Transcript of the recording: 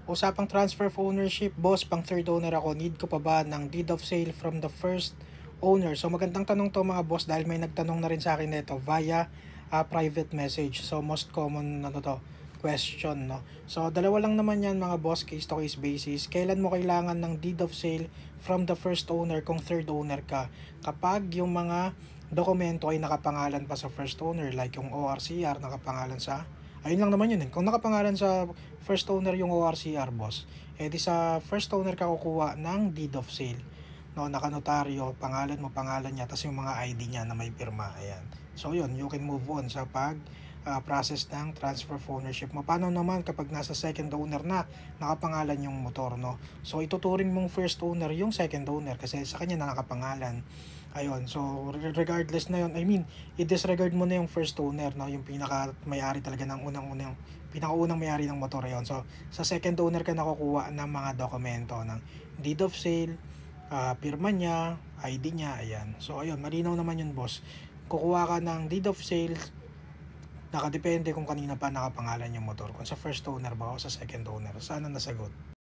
Usapang transfer of ownership, boss, pang third owner ako, need ko pa ba ng deed of sale from the first owner? So magandang tanong to mga boss, dahil may nagtanong na rin sa akin nito via private message. So most common na to question, no? So dalawa lang naman yan mga boss, case to case basis. Kailan mo kailangan ng deed of sale from the first owner kung third owner ka? Kapag yung mga dokumento ay nakapangalan pa sa first owner, like yung ORCR nakapangalan sa, ayun lang naman yun eh. Kung nakapangalan sa first owner yung ORCR, boss, eh di sa first owner ka kukuha ng deed of sale. No, nakanotaryo, pangalan mo, pangalan niya, tapos yung mga ID niya na may pirma. Ayan. So yun, you can move on sa pag process ng transfer of ownership mo. Paano naman kapag nasa second owner na nakapangalan yung motor, no? So ituturing mong first owner yung second owner kasi sa kanya na nakapangalan. Ayun, so regardless na yun, I mean, i-disregard mo na yung first owner, no? Yung pinaka may-ari talaga ng unang-unang, pinakaunang may-ari ng motor. Ayun, so sa second owner ka nakukuha ng mga dokumento ng deed of sale, pirma niya, ID niya, ayan. So ayun, malinaw naman yun, boss. Kukuha ka ng deed of sale, nakadepende kung kanina pa nakapangalan yung motor, kung sa first owner ba o sa second owner. Sana nasagot.